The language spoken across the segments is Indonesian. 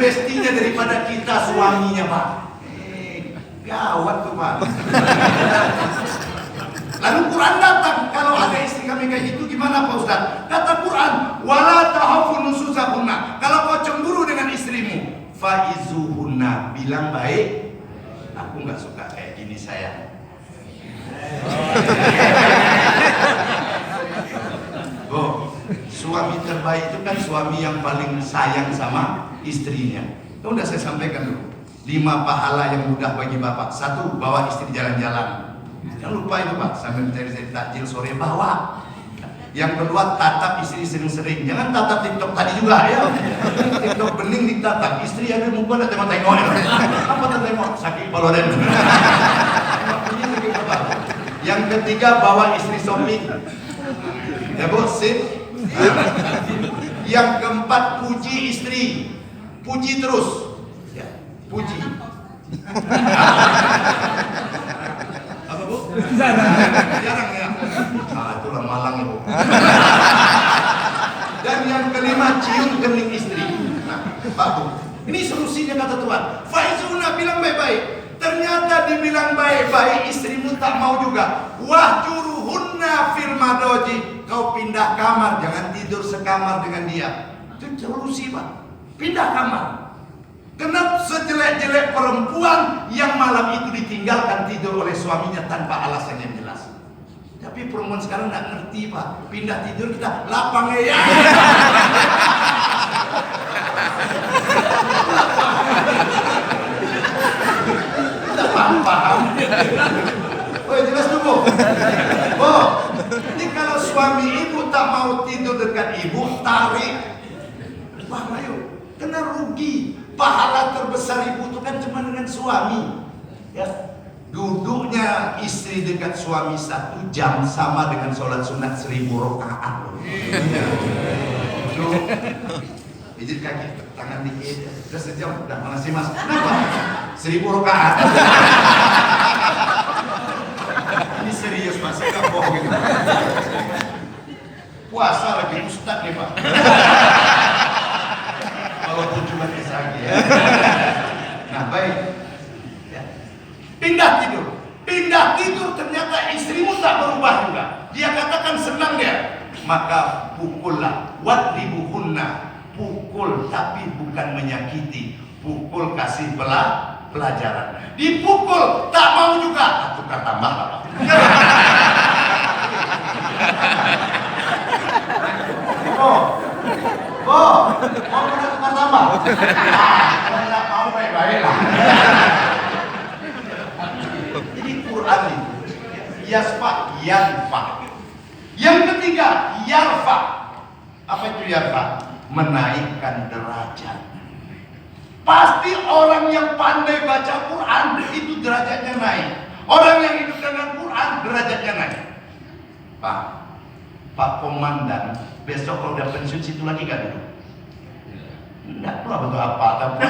bestinya daripada kita suaminya, Pak. Gawat tuh, Pak. Lalu Quran datang, kalau ada istri kami kayak gitu gimana Pak Ustaz? Kata Quran, wala tahafu nusuzahunna. Kalau kau cemburu dengan istrimu, faizuhunna, bilang baik. Aku nggak suka kayak gini saya. Oh, suami terbaik itu kan suami yang paling sayang sama istrinya. Itu udah saya sampaikan dulu. 5 pahala yang mudah bagi bapak. 1, bawa istri jalan-jalan. Jangan lupa itu Pak, sambil mencari takjil sore bawa. Yang kedua, tatap istri sering-sering. Jangan tatap TikTok tadi juga ya. TikTok bening ditatap. Istri ada muka ada tengok-tengok. Apa tengok? Sakit paloren. Yang ketiga, bawa istri shopping. Ya Bu, sip. Yang keempat, puji istri. Puji terus. Ya, puji. Apa Bu? Jarang ya. Itulah malang Ibu. Dan yang kelima, cium kening istri. Nah, Pak Bu, ini solusinya kata Tuhan. Faizuna bilang baik-baik. Ternyata dibilang baik-baik, istrimu tak mau juga. Wahjuruhunna fil madoji. Kau pindah kamar, jangan tidur sekamar dengan dia. Itu solusi Pak. Pindah kamar. Kenapa sejelek-jelek perempuan yang malam itu ditinggalkan tidur oleh suaminya tanpa alasan yang jelas? Tapi perempuan sekarang nggak ngerti Pak. Pindah tidur kita lapang ya. Kita paham. Oh jelas tuh Bu. Oh, ini kalau suami ibu tak mau tidur dekat ibu, tarik. Wah ayo, kena rugi. Pahala terbesar ibu itu kan cuma dengan suami. Ya. Duduknya istri dekat suami 1 jam sama dengan sholat sunat 1000 rakaat. Pijit kaki, tangan dikit, udah sejam, udah makasih Mas. Kenapa? 1000 rakaat. Ini serius Mas, saya nggak bohong gitu. Puasa lagi ustad nih Pak. Walaupun cuma kisah ya. Nah baik. Pindah tidur ternyata istrimu tak berubah juga. Dia katakan senang dia. Maka pukullah, wadribuhunna. Pukul tapi bukan menyakiti. Pukul kasih pelajaran. Dipukul tak mau juga. Tukar tambah lah. Mau tukar tambah. Kalau tak mau baik-baik lah. Quran itu yasfa, yanfa. Yang ketiga, yarfa. Apa itu yarfa? Menaikkan derajat. Pasti orang yang pandai baca Quran itu derajatnya naik. Orang yang hidup dengan Quran derajatnya naik. Pak Komandan, besok kalau udah pensiun situ lagi gak duduk? Enggak tahu betul apa tapi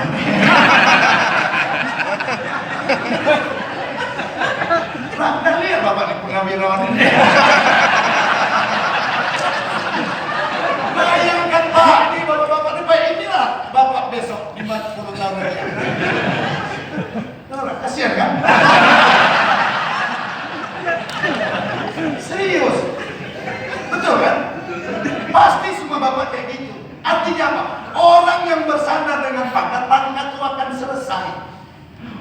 Nah, lihat Bapak di pengawirawan ini. Bayangkan Pak, ini Bapak-Bapak ini Pak, inilah Bapak besok 50 tahun lagi. Kasihan kan? Serius. Betul kan? Pasti semua Bapak kayak gitu. Artinya apa? Orang yang bersandar dengan pangkat itu akan selesai.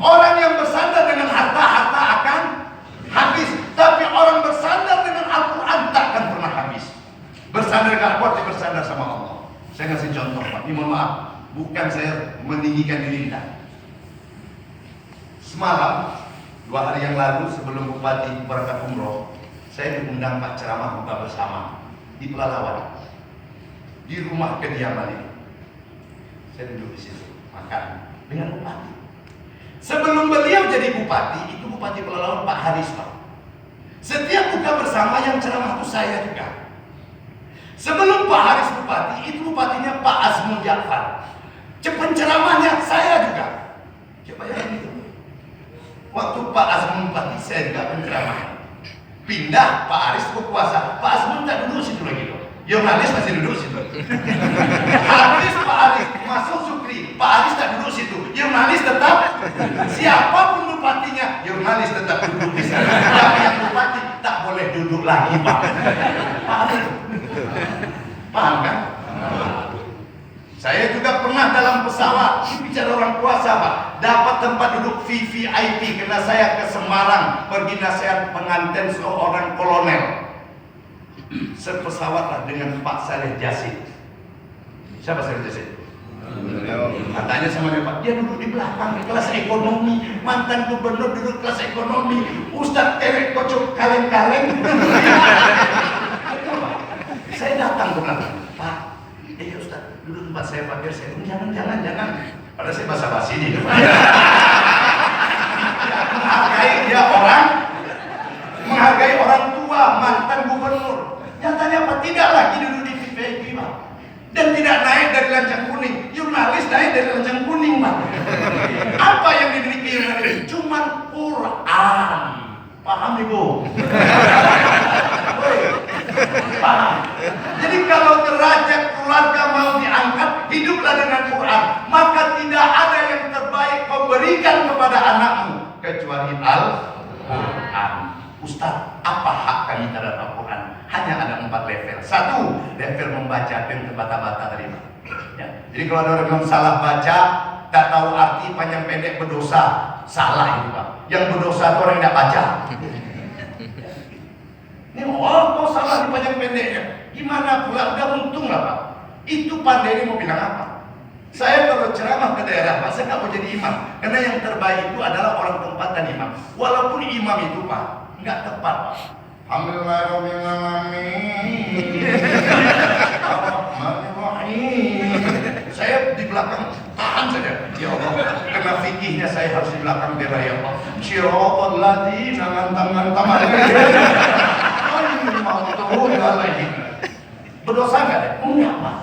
Orang yang bersandar dengan harta akan habis, tapi orang bersandar dengan Al-Quran takkan pernah habis. Bersandar dengan Al-Quran, bersandar sama Allah. Saya ngasih contoh Pak, ini mohon maaf, bukan saya meninggikan diri Anda. Semalam, 2 hari yang lalu sebelum Bupati berangkat umroh, saya diundang Pak ceramah buka bersama di Pelalawan, di rumah kediaman ini. Saya duduk di situ, makan dengan Bupati. Sebelum beliau jadi bupati, itu Bupati Pelalawan Pak Haris Pak. Setiap buka bersama yang ceramah itu saya juga. Sebelum Pak Haris bupati, itu bupatinya Pak Azmun Ja'far. Penceramahnya saya juga. Coba ya itu. Waktu Pak Azmun bupati, saya juga penceramah. Pindah Pak Haris berkuasa. Pak Azmun tak duduk situ lagi loh. Jurnalis masih duduk situ. Habis Pak Haris masuk Sukri, Pak Haris tak Siapapun bupatinya, jurnalis tetap duduk di sana. Tapi yang bupati tak boleh duduk lagi, Pak. Paham kan? Saya juga pernah dalam pesawat, bicara orang kuasa, Pak, dapat tempat duduk VVIP karena saya ke Semarang pergi nasihat pengantin seorang kolonel. Sepesawatlah dengan Pak Saleh Jasid. Siapa Saleh Jasid? Katanya sama dia, Pak, dia duduk di belakang di kelas ekonomi, mantan gubernur duduk kelas ekonomi, Ustadz Terek Kocok kaleng-kaleng. Saya datang ke belakang, Pak, Ustadz duduk tempat saya, Pak, biar saya jangan. Padahal saya basa-basi di depan. Menghargai orang tua, mantan gubernur. Nyatanya apa? Tidak lagi duduk di VIP, Pak. Dan tidak naik dari lancang kuning. Jurnalis naik dari lancang kuning, Pak. Apa yang dimiliki jurnalis? Cuman Quran. Paham, Ibu? Paham? Jadi kalau derajat keluarga mau diangkat, hiduplah dengan Quran. Maka tidak ada yang terbaik kau berikan kepada anakmu kecuali Al-Quran. Ustaz, apa hak kami terhadap Al-Quran? Hanya ada 4 level. 1, level membaca dan terbata-bata tadi. Ya. Jadi kalau ada orang yang salah baca, tak tahu arti panjang pendek berdosa, salah itu, Pak. Yang berdosa itu orang yang tidak baca. Ini kau salah di panjang pendeknya. Gimana pula? Udah untung lah, Pak. Itu pandai ini mau bilang apa? Saya kalau ceramah ke daerah, Pak, saya nggak mau jadi imam. Karena yang terbaik itu adalah orang tempat dan imam. Walaupun imam itu, Pak, nggak tepat, Pak. Saya di belakang tahan saja. Ya Allah, karena fikihnya saya harus di belakang dia, ya Allah. Syiratal ladzina an'amta alaihim. Berdosa nggak deh? Enggak, Pak.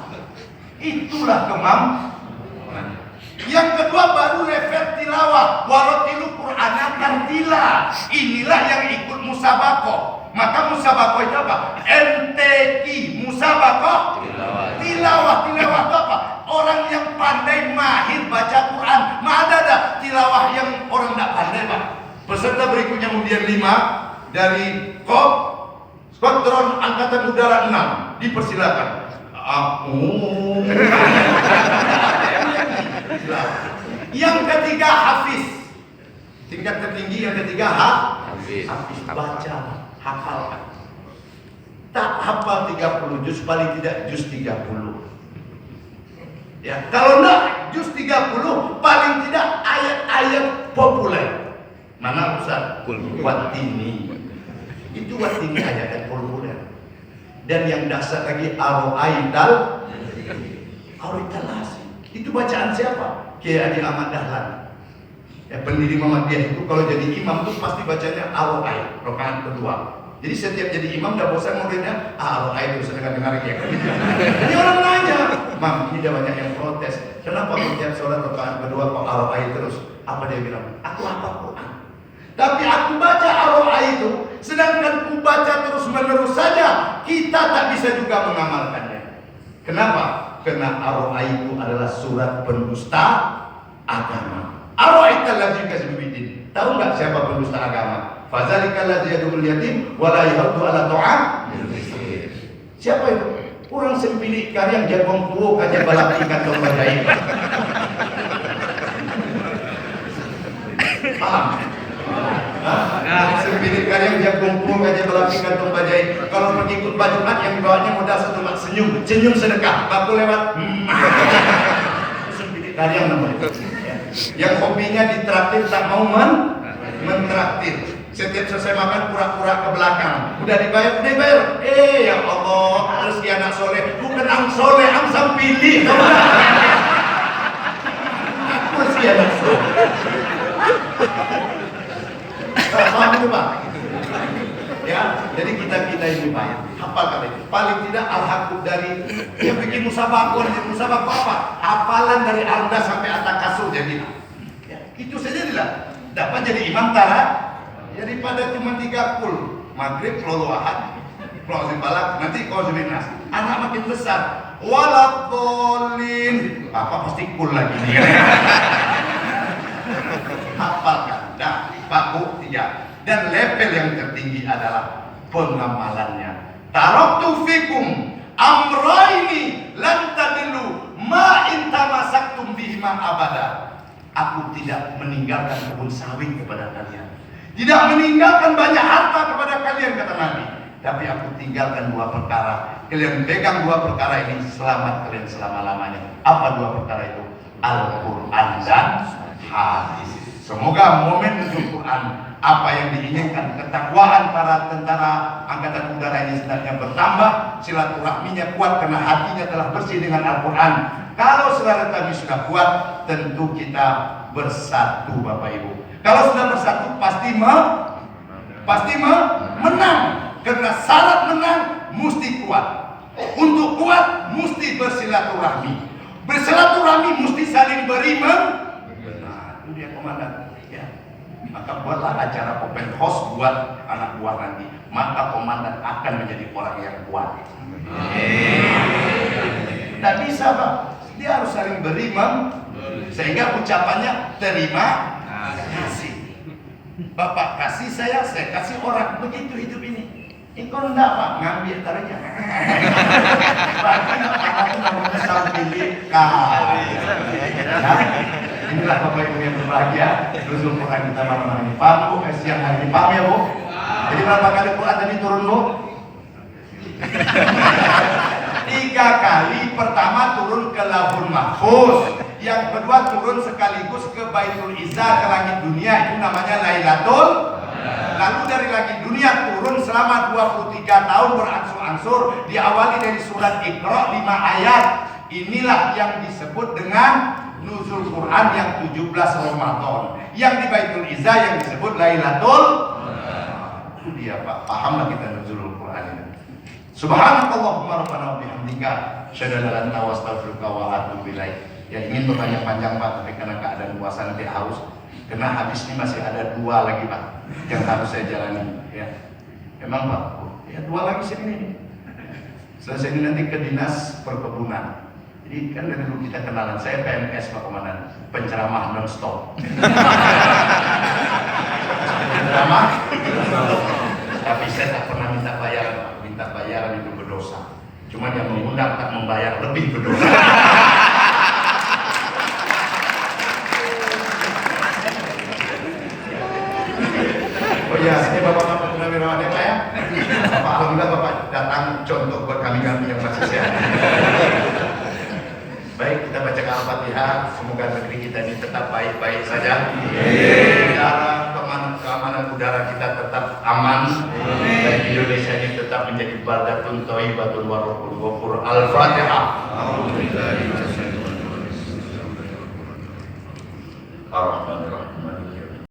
Itulah kemampuan. Yang kedua baru level tilawah. Waratilu Qur'ana tartila. Inilah yang ikut musabakoh. Maka musabakoh itu apa? MTQ musabakoh tilawah. Tilawah itu apa? Orang yang pandai mahir baca Quran. Ada tilawah yang orang tidak pandai, Pak. Peserta berikutnya undian 5 dari Skuadron Angkatan Udara 6. Dipersilakan. Yang ketiga hafiz. Tingkat tertinggi yang ketiga hafiz baca, hafal. Tak hafal 30 juz, paling tidak juz 30. Ya, kalau enggak juz 30, paling tidak ayat-ayat populer. Mana Ustaz? Watini. Itu watini ayat populer. Dan yang dasar lagi Ar-Aital Asih. Itu bacaan siapa? Kiai Haji Ahmad Dahlan. Ya, pendiri Muhammadiyah itu kalau jadi imam tuh pasti bacanya Ar-Ai, rakaat kedua. Jadi setiap jadi imam udah bosan muridnya, Ar-Ai terus dengar ya. Jadi orang nanya, Mam, ini ada banyak yang protes. Kenapa setiap sholat rakaat kedua kok Ar-Ai terus? Apa dia bilang? Aku hafal Quran. Tapi aku baca Ar-Ai itu, sedangkan ku baca terus menerus saja, kita tak bisa juga mengamalkannya. Kenapa? Karena Ar-Ai itu adalah surat pendusta agama. Ar-Aital ladzi kadzdzabidin. Tahu nggak siapa pendusta agama? Fadzalikal ladzi yad'ul yatim wa la yahuddu 'ala ta'am. Siapa itu? Orang sempilik karang jagung tuwo kaje balak ikan domba jaib. Paham? Sempilik karang jagung tuwo kaje balak ikan domba jaib. Kalau pengikut bajuan yang dibawanya modal satu mak senyum sedekah, baku lewat. Sempilik karang namanya. Yang hobinya ditraktir tak mau mentraktir. Setiap selesai makan pura-pura ke belakang. Udah dibayar. Ya Allah, rezeki anak soleh. Bukan ang soleh, ang sampili. Rezeki anak soleh. Paham itu, Pak? Ya, jadi kita ini, Pak, hafal kali. Paling tidak al-hakub dari yang bikin musabakoh apa? Hafalan dari Anda sampai Atakasur jadi. Ya, itu saja lah. Dapat jadi imam tara. Daripada cuma 3 kul, maghrib, qul ahad, qul balak, nanti qul nas. Anak makin besar. Waladhdallin. Apa pasti kul lagi nih. menghafalkan. Nah, bab 3. Dan level yang tertinggi adalah pengamalannya. Taraktu fikum amraini lan tadillu ma in tamassaktum bihima abada. Aku tidak meninggalkan kebun sawit kepada kalian, tidak meninggalkan banyak harta kepada kalian, kata Nabi. Tapi aku tinggalkan 2 perkara. Kalian pegang 2 perkara ini, selamat kalian selama-lamanya. Apa 2 perkara itu? Al-Quran dan hadis. Semoga momen nuzul Quran, apa yang diinginkan, ketakwaan para tentara angkatan udara ini sebenarnya bertambah, silaturahminya kuat karena hatinya telah bersih dengan Al-Quran. Kalau silaturahmi sudah kuat, tentu kita bersatu, Bapak Ibu. Kalau sudah bersatu pasti menang. Karena syarat menang mesti kuat. Untuk kuat mesti bersilaturahmi. Bersilaturahmi mesti saling beri itu dia komandan. Ya. Maka buatlah acara open house buat anak buah nanti. Maka komandan akan menjadi orang yang kuat. Tidak bisa, Pak. Dia harus saling beri sehingga ucapannya terima kasih. Bapak kasih saya kasih orang. Begitu hidup ini. Ikut enggak, Pak, ngambil tariknya. Itu namanya sambilika. Inilah Bapak Ibu yang berbahagia. Nuzul Quran kita malam ini. Paham, Bu? Siang hari ini paham ya, Bu? Jadi berapa kali Quran tadi turun, Bu? 3 kali. Pertama turun ke Lauhul Mahfuz. Yang kedua turun sekaligus ke Baitul Izzah, ke langit dunia. Itu namanya Lailatul. Lalu dari langit dunia turun selama 23 tahun berangsur-angsur. Diawali dari surat Iqra 5 ayat. Inilah yang disebut dengan nuzul Quran yang 17 Ramadan. Yang di Baitul Izzah yang disebut Lailatul. Itu dia, Pak. Pahamlah kita nuzul Quran ini. Subhanakallahumma rabbana wa bihamdika asyhadu an la ilaha illa anta astaghfiruka wa atubu ilaik. Ya, ingin bertanya panjang, Pak, tapi karena keadaan puasa nanti haus. Karena habis ini masih ada 2 lagi, Pak, yang harus saya jalani. Ya, memang, Pak. Ya, 2 lagi sini. Selesai ini nanti ke dinas perkebunan. Jadi kan dari dulu kita kenalan. Saya PNS, Pak Komandan, penceramah non-stop. Penceramah, tapi saya tak pernah minta bayar. Minta bayaran itu berdosa. Cuma yang mengundang tak membayar lebih berdosa. Oh ya, ini Bapak-Bapak Purnawirawan ya, Pak ya. Bapak, alhamdulillah Bapak datang contoh buat kami-kami yang masih sehat. Baik, kita baca Al-Fatihah. Semoga negeri kita ini tetap baik-baik saja. Keamanan udara kita tetap aman. Dan Indonesia ini tetap menjadi baldatun thayyibatun wa rabbul ghafur. Al-Fatihah.